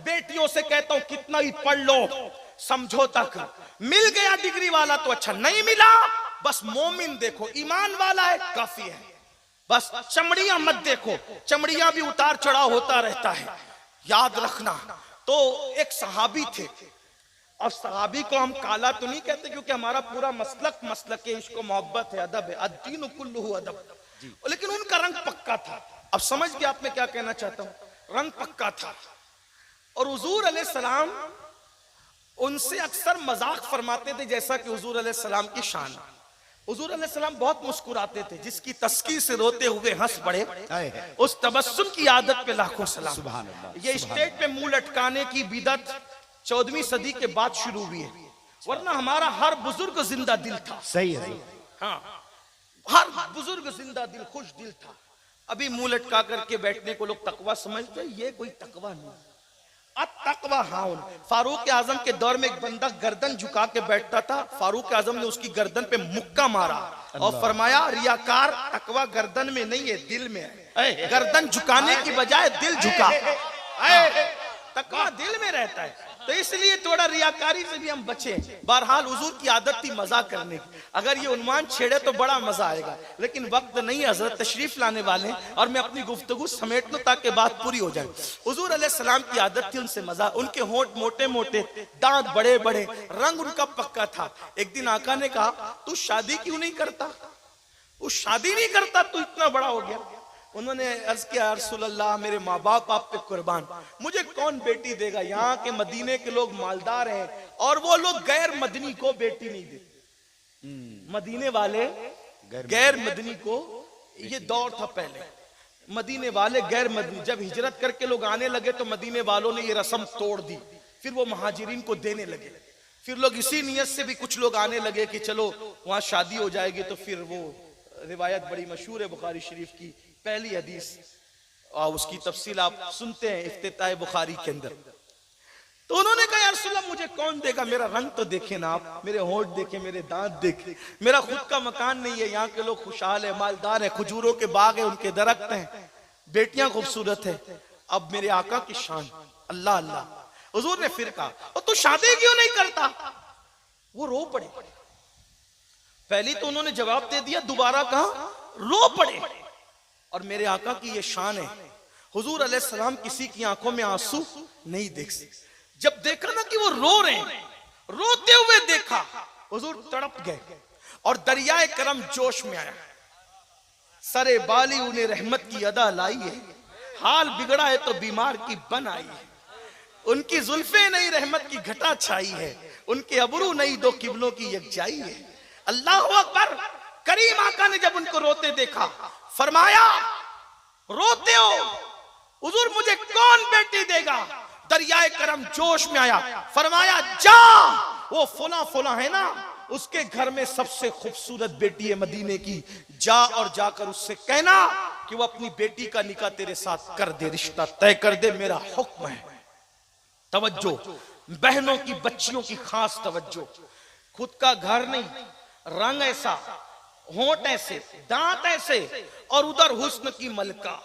बेटियों से कहता हूं कितना ही पढ़ लो, समझो तक मिल गया डिग्री वाला तो अच्छा, नहीं मिला बस मोमिन देखो, ईमान वाला है काफी है। बस चमड़ियां मत देखो, चमड़ियां भी उतार चढ़ाव होता रहता है, याद रखना। तो एक सहाबी थे, और सहाबी को हम काला तो नहीं कहते क्योंकि हमारा पूरा मसलक है, इसको मोहब्बत है, अदब है, अद्दीन कुल्लुहु अदब, लेकिन उनका रंग पक्का था। अब समझ गया आप मैं क्या कहना चाहता हूं, रंग पक्का था। और हुजूर अलैहिस्सलाम उनसे अक्सर मजाक फरमाते थे, जैसा कि हुजूर अलैहिस्सलाम की शान। हुजूर अलैहिस्सलाम बहुत मुस्कुराते थे, जिसकी तस्की से रोते हुए हंस पड़े, उस तबस्सुम की आदत पे लाखों सलाम। ये स्टेज पे मुंह लटकाने की बिदअत 14वीं सदी के बाद शुरू हुई है, वरना हमारा हर बुजुर्ग जिंदा दिल था। सही है, हाँ, हर बुजुर्ग जिंदा दिल, खुश दिल था। अभी मुंह लटका करके बैठने को लोग तकवा समझते, ये कोई तकवा नहीं। तकवा हाउन, फारूक आजम के दौर में एक बंदा गर्दन झुका के बैठता था, फारूक आजम ने उसकी गर्दन पे मुक्का मारा और फरमाया रियाकार तकवा गर्दन में नहीं है दिल में है, गर्दन झुकाने की बजाय दिल झुका, तकवा दिल में रहता है। तो इसलिए थोड़ा रियाकारी से भी हम बचे। बहरहाल हुजूर की आदत थी मजाक करने की, अगर ये उन्वान छेड़े तो बड़ा मजा आएगा, लेकिन वक्त नहीं, हजरत तशरीफ लाने वाले और मैं अपनी गुफ्तगू समेट लूं ताकि बात पूरी हो जाए। हुजूर अलैहिस्सलाम की आदत थी उनसे मजा, उनके होंठ मोटे मोटे, दांत बड़े बड़े, रंग उनका पक्का था। एक दिन आका ने कहा तू शादी क्यों नहीं करता, तू शादी नहीं करता, तू इतना बड़ा हो गया। उन्होंने अर्ज किया रसूलल्लाह मेरे माँ बाप आप पे कुर्बान, मुझे कौन बेटी देगा, यहाँ के मदीने के लोग मालदार हैं और वो लोग गैर मदनी को बेटी नहीं देते। मदीने वाले गैर मदनी को, ये दौर था पहले, मदीने वाले गैर मदनी, जब हिजरत करके लोग आने लगे तो मदीने वालों ने ये रस्म तोड़ दी, फिर वो महाजिरीन को देने लगे। फिर लोग इसी नियत से भी कुछ लोग आने लगे कि चलो वहां शादी हो जाएगी, तो फिर वो रिवायत बड़ी मशहूर है बुखारी शरीफ की, पहली हदीस, और उसकी तफसील आप सुनते हैं इफ्तिताह बुखारी के अंदर। तो उन्होंने कहा या रसूलल्लाह मुझे कौन देगा, मेरा रंग तो देखे ना आप, मेरे होंठ देखे, मेरे दांत देखे, मेरा खुद का मकान नहीं है, यहाँ के लोग खुशहाल है, मालदार है, खजूरों के बाग है, उनके दरख्त हैं, बेटियां खूबसूरत है, अब मेरे आका की शान, अल्लाह अल्लाह। हुजूर ने फिर कहा तू शादी क्यों नहीं करता, वो रो पड़े। पहली तो उन्होंने जवाब दे दिया, दोबारा कहा रो पड़े। और मेरे आका की ये शान है, हुजूर अलैहिस्सलाम किसी की आंखों में आंसू नहीं देख सकते। जब देखा ना कि वो रो रहे हैं, रोते हुए देखा, हुजूर तड़प गए और दरियाए करम जोश में आया। सरे बाली उन्हें रहमत की अदा लाई है, हाल बिगड़ा है तो बीमार की बन आई है। उनकी जुल्फे नहीं रहमत की घटा छाई है, उनके अबरू नहीं दो किबलों की यकजाई है। अल्लाह अकबर। करीम आका ने जब उनको रोते देखा, फरमाया रोते हो हुजूर, मुझे कौन बेटी देगा। दरियाए करम जोश में आया, फरमाया जा, वो फुला फुला है ना, उसके घर में सबसे खूबसूरत बेटी है मदीने की, जा और जाकर उससे कहना कि वो अपनी बेटी का निकाह तेरे साथ कर दे, रिश्ता तय कर दे, मेरा हुक्म है। तवज्जो, बहनों की बच्चियों की खास तवज्जो। खुद का घर नहीं, रंग ऐसा, होंठ ऐसे, दांत ऐसे, और उधर हुस्न की मलका।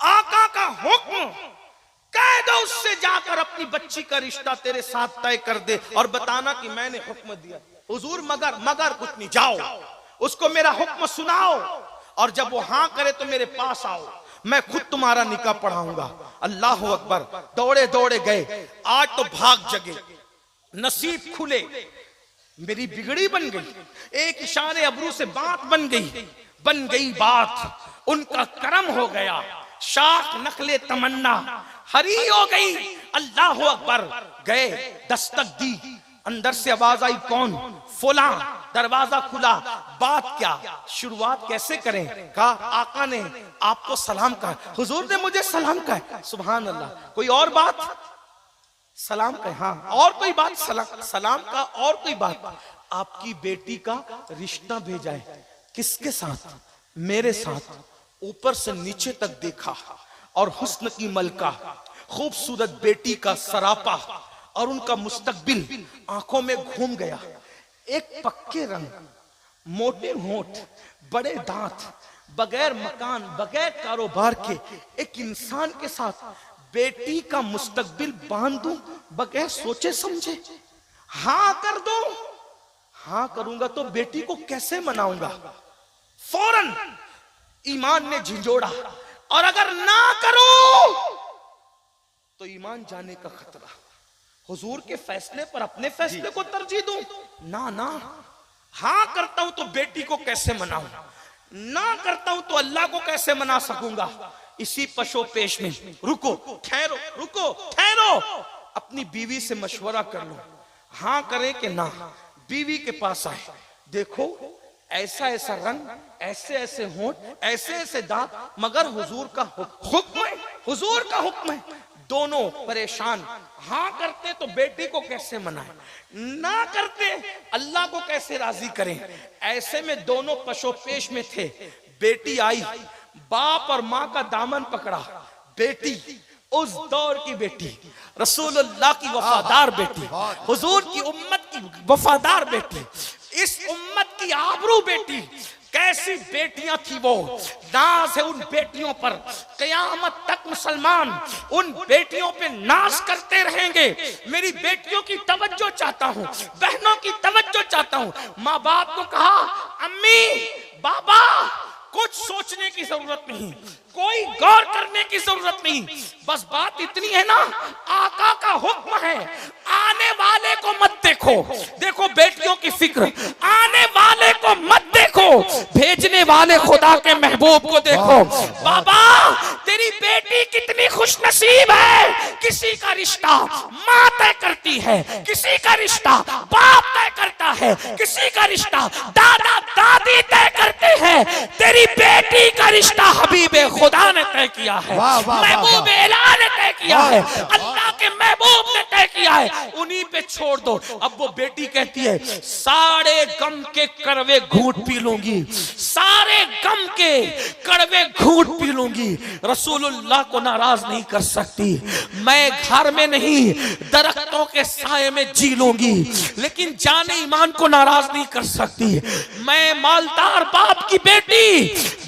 आका का हुक्म, कह दो उससे जाकर अपनी बच्ची का रिश्ता तेरे साथ तय कर दे और बताना कि मैंने हुक्म दिया। हुजूर मगर कुछ नहीं, जाओ उसको मेरा हुक्म सुनाओ, और जब वो हाँ करे तो मेरे पास आओ, मैं खुद तुम्हारा निकाह पढ़ाऊंगा। अल्लाह अकबर। दौड़े दौड़े गए, आज तो भाग जगे, नसीब खुले, मेरी बिगड़ी बन गई, एक इशारे अबरू से बात बन गई बात, उनका करम हो गया, शाख नखले तमन्ना हरी हो गई। अल्लाह अकबर। गए, दस्तक दी, अंदर से आवाज आई, कौन? फुला। दरवाजा खुला, बात क्या, शुरुआत कैसे करें? कहा आका ने आपको सलाम कहा, हुजूर ने मुझे सलाम कहा। सुभान अल्लाह। कोई और बात? सलाम कहे, हाँ। और कोई बात? सलाम का और कोई बात? आपकी बेटी का रिश्ता भेजा है। किसके साथ? मेरे साथ। ऊपर से नीचे तक देखा और हुस्न की मलका, खूबसूरत बेटी का सरापा और उनका मुस्तकबिल आंखों में घूम गया। एक पक्के रंग, मोटे होंठ, बड़े दांत, बगैर मकान, बगैर कारोबार के एक इंसान के साथ बेटी का मुस्तकबिल बांध दूं बगैर सोचे समझे? हाँ कर दो, हाँ करूंगा तो बेटी को कैसे मनाऊंगा? फौरन ईमान ने झिझोड़ा, और अगर ना करो तो ईमान जाने का खतरा। हुजूर के फैसले पर अपने फैसले को तरजीह दूं? ना ना, हाँ करता हूं तो बेटी को कैसे मनाऊं, ना करता हूं तो अल्लाह को कैसे मना सकूंगा? इसी पशो पेश में रुको, ठहरो, रुको, ठहरो, अपनी बीवी से मशवरा कर लो, हाँ करे कि ना। बीवी के पास आए, देखो ऐसा ऐसा रंग, ऐसे ऐसे होंठ, ऐसे ऐसे दांत, मगर हुजूर का हुक्म है, हुजूर का हुक्म है। दोनों परेशान, हाँ करते तो बेटी को कैसे मनाएं, ना करते अल्लाह को कैसे राजी करें? ऐसे में दोनों पशोपेश में थे। बेटी आई, बाप और माँ का दामन पकड़ा। बेटी उस दौर की बेटी, रसूलुल्लाह की वफादार बेटी, हुजूर की उम्मत की वफादार बेटी, इस उम्मत की आबरू बेटी। कैसी बेटियां थी वो, नाज है उन बेटियों पर, कयामत तक मुसलमान उन बेटियों पे नाज करते रहेंगे। मेरी बेटियों की तवज्जो चाहता हूँ, बहनों की तवज्जो चाहता हूँ। माँ बाप को कहा, अम्मी बाबा कुछ सोचने की जरूरत नहीं, कोई गौर करने की जरूरत नहीं, बस बात इतनी है ना, आका का हुक्म है, आने वाले को मत देखो। देखो बेटियों की फिक्र, आने वाले को मत देखो, भेजने वाले खुदा के महबूब को देखो। बाबा तेरी बेटी कितनी खुशनसीब है, किसी का रिश्ता माँ तय करती है, किसी का रिश्ता बाप तय करता है, किसी का रिश्ता दादा दादी तय करते हैं। तेरी बेटी का रिश्ता हबीबे खुदा ने तय किया है, महबूब एला ने तय किया है, अल्लाह के महबूब ने तय किया है, उन्हीं पे छोड़ दो। अब वो बेटी कहती है, सारे गम के कड़वे घूंट पी लूंगी, सारे गम के कड़वे घूंट पी लूंगी, रसूलुल्लाह को नाराज नहीं कर सकती। मैं घर में नहीं दरख्तों के साये में जी लूंगी, लेकिन जाने ईमान को नाराज नहीं कर सकती। मैं मालदार बाप की बेटी,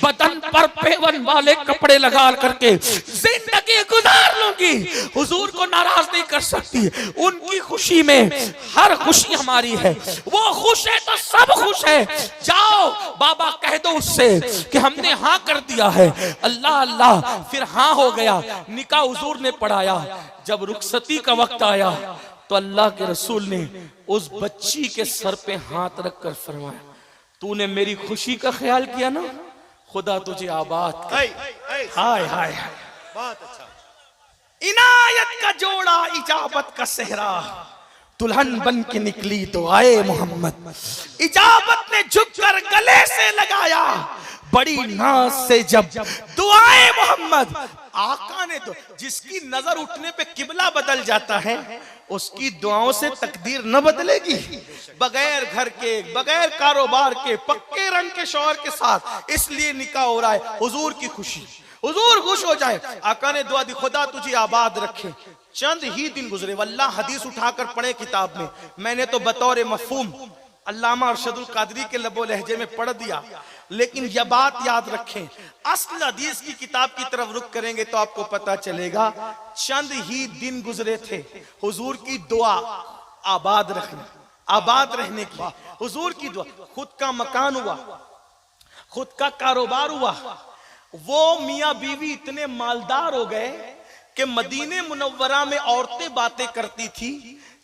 बदन पर पेवन वाले कपड़े लगा करके जिंदगी गुजार लूंगी, हुजूर को नाराज नहीं कर सकती। उनकी खुशी में हर खुशी हमारी है, वो खुश है तो सब खुश है। जाओ बाबा कह दो उससे कि हमने हाँ कर दिया है। अल्लाह अल्लाह, फिर हाँ हो गया, निकाह हुजूर ने पढ़ाया। जब रुखसती का वक्त आया तो अल्लाह के रसूल ने उस बच्ची के सर पे हाथ रखकर फरमाया, तूने मेरी खुशी का ख्याल किया ना, खुदा तुझे आबाद करे। हाय हाय, बहुत अच्छा। इनायत का जोड़ा, इजाबत का सेहरा, दुल्हन बन के निकली तो आए मोहम्मद। इजाबत ने झुककर गले से लगाया, बड़ी नाज से जब दुआए मोहम्मद। आका ने तो, जिसकी नजर उठने पे किबला बदल जाता है, उसकी दुआओं से तकदीर न बदलेगी। बगैर घर के, बगैर कारोबार के, पक्के रंग के शौहर के साथ इसलिए निकाह हो रहा है, हुजूर की खुशी, हुजूर खुश हो जाए। आका ने दुआ दी, खुदा तुझे आबाद रखे। चंद ही दिन गुजरे, वल्लाह हदीस उठाकर पढ़े किताब में, मैंने तो बतौर मफहूम अल्लामा अरशदुल कादरी के लबो लहजे में पढ़ दिया, लेकिन यह बात याद रखें, असल हदीस की किताब की तरफ रुख करेंगे तो आपको पता चलेगा। चंद ही दिन गुजरे थे, हुजूर की दुआ आबाद रखना, आबाद रहने की, हुजूर की दुआ। खुद का मकान हुआ, खुद का कारोबार हुआ। वो मियाँ बीवी इतने मालदार हो गए कि मदीने मुनव्वरा में औरतें बातें करती थी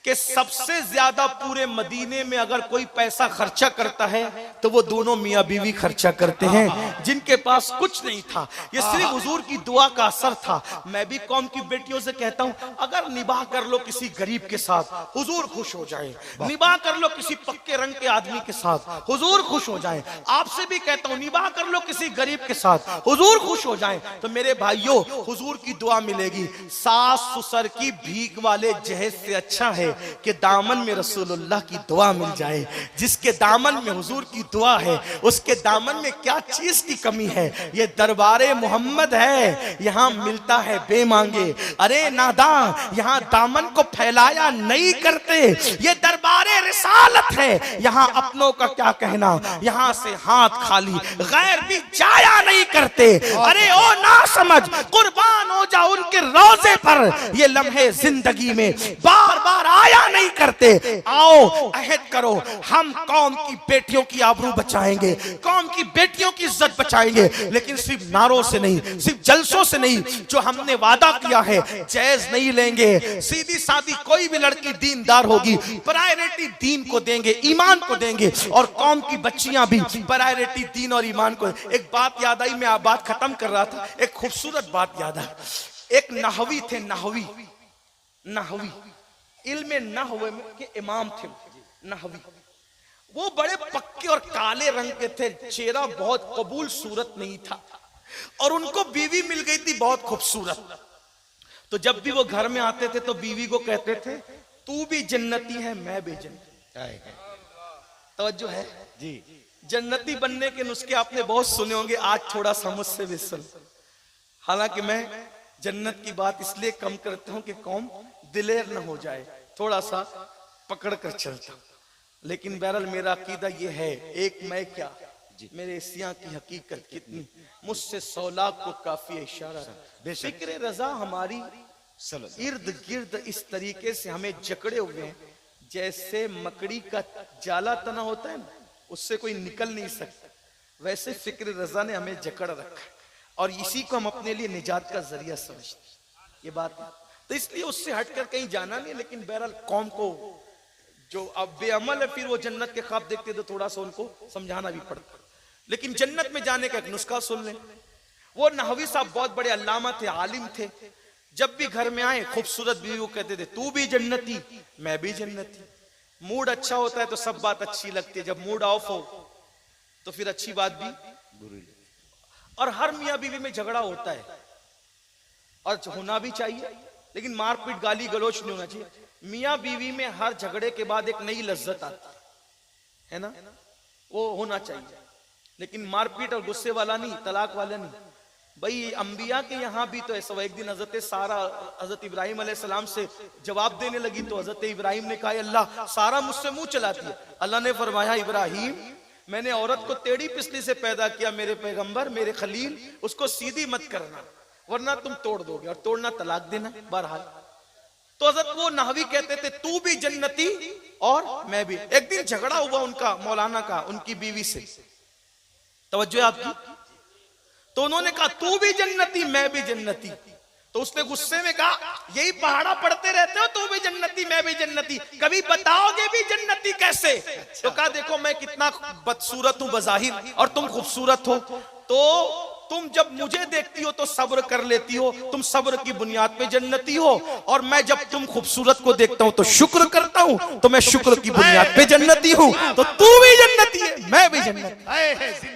कि सबसे ज्यादा पूरे मदीने में अगर कोई पैसा खर्चा करता है तो वो दोनों मियाँ बीवी खर्चा करते हैं, जिनके पास कुछ नहीं था। ये सिर्फ हुजूर की दुआ का असर था। मैं भी कौम की बेटियों से कहता हूँ, अगर निबाह कर लो किसी गरीब के साथ, हुजूर खुश हो जाए। निबाह कर लो किसी पक्के रंग के आदमी के साथ, हुजूर खुश हो जाए। आपसे भी कहता हूँ, निबाह कर लो किसी गरीब के साथ, हुजूर खुश हो जाए। तो मेरे भाइयों, हुजूर की दुआ मिलेगी। सास ससुर की भीख वाले जहेज से अच्छा है कि दामन में रसूलुल्लाह की दुआ मिल जाए। जिसके दामन में हुजूर की दुआ है, उसके दामन में क्या चीज की कमी है? ये दरबारे मोहम्मद है, यहाँ मिलता है बेमांगे। अरे नादा, यहाँ दामन को फैलाया नहीं करते, ये दरबारे रिसालत है, यहाँ अपनों का क्या कहना, यहाँ से हाथ खाली, गैर भी जाया नहीं करते। अरे ओ ना समझ, कुर्बान कुर्बान हो जाओ उनके रोजे पर। ये लम्हे जिंदगी में बार बार आया नहीं करते। आओ अहद करो, हम कौम की बेटियों की आबरू बचाएंगे, कौम की बेटियों की इज्जत बचाएंगे, लेकिन सिर्फ नारों से नहीं, सिर्फ जलसों से नहीं। जो हमने वादा किया है जायज नहीं लेंगे। सीधी सादी कोई भी लड़की दीनदार होगी, प्रायोरिटी दीन को देंगे, ईमान को देंगे, और कौम की बच्चियां भी प्रायोरिटी दीन और ईमान को। एक बात याद आई, मैं बात खत्म कर रहा था, एक खूबसूरत बात याद आई। एक नहवी थे, नहवी इल्मे नहवे के इमाम थे नहवी। वो बड़े पक्के और काले रंग के थे, चेहरा बहुत कबूल सूरत नहीं था, और उनको बीवी मिल गई थी बहुत खूबसूरत। तो जब भी वो घर में आते थे तो बीवी को कहते थे, तू भी जन्नती है मैं भी जन्नती। तवज्जो है जी। जन्नती बनने के नुस्खे आपने बहुत सुने होंगे, आज थोड़ा सा मुझसे भी सुन। हालांकि मैं जन्नत की बात इसलिए कम करता हूं कि कौम दिलेर न हो जाए, थोड़ा सा पकड़ कर चलता। लेकिन बहरहाल मेरा अकीदा ये है, एक मैं क्या मेरे सिया की हकीकत कितनी, मुझसे 100 लाख को काफी इशारा। फिक्र रजा हमारी इर्द गिर्द इस तरीके से हमें जकड़े हुए हैं, जैसे मकड़ी का जाला तना होता है ना, उससे कोई निकल नहीं सकता, वैसे फिक्र रजा ने हमें जकड़ रखा, और इसी को हम अपने लिए निजात का जरिया समझते। ये बात है, तो इसलिए उससे हटकर कहीं जाना नहीं। लेकिन बहरहाल कौम को जो अब बेअमल है, फिर वो जन्नत के ख्वाब देखते तो थोड़ा सा उनको समझाना भी पड़ता। लेकिन जन्नत में जाने का एक नुस्खा सुन लें। वो नहवी साहब बहुत बड़े अल्लामा थे, आलिम थे। जब भी घर में आए खूबसूरत बीवी को कहते थे, तू भी जन्नती मैं भी जन्नती। मूड अच्छा होता है तो सब बात अच्छी लगती है, जब मूड ऑफ हो तो फिर अच्छी बात भी बुरी। और हर मियाँ बीवी में झगड़ा होता है, और होना भी चाहिए, लेकिन मारपीट गाली गलोच नहीं होना चाहिए। मियाँ बीवी में हर झगड़े के बाद एक नई लज्जत आती है ना, वो होना चाहिए। लेकिन मारपीट और गुस्से वाला नहीं, तलाक वाला नहीं। भाई अंबिया के यहाँ भी तो ऐसा हुआ। एक दिन हजरत सारा हजरत इब्राहिम अलैहिस्सलाम से जवाब देने लगी, तो हजरत इब्राहिम ने कहा, अल्लाह सारा मुझसे मुंह चलाती है। अल्लाह ने फरमाया, इब्राहिम मैंने औरत को टेढ़ी पिछली से पैदा किया, मेरे पैगंबर मेरे खलील, उसको सीधी मत करना वरना तुम तोड़ दोगे, और तोड़ना तलाक देना। बहरहाल तो हजरत वो नहवी कहते थे, तू भी जन्नती और मैं भी। एक दिन झगड़ा हुआ उनका मौलाना का उनकी बीवी से, तवज्जो है आपकी। तो उन्होंने कहा, तू भी जन्नती मैं भी जन्नती। तो उसने गुस्से में कहा, यही पहाड़ा पढ़ते रहते हो, तू भी जन्नती मैं भी जन्नती, कभी बताओगे भी जन्नती कैसे? तो कहा, देखो मैं कितना बदसूरत हूं बज़ाहिर, और तुम खूबसूरत हो, तो तुम जब मुझे देखती हो तो सब्र कर लेती हो, तुम सब्र की बुनियाद पे जन्नती हो, और मैं जब तुम खूबसूरत को देखता हूं तो शुक्र करता हूं, तो मैं शुक्र की बुनियाद पे जन्नती हूं। तो तू भी जन्नती है मैं भी जन्नती।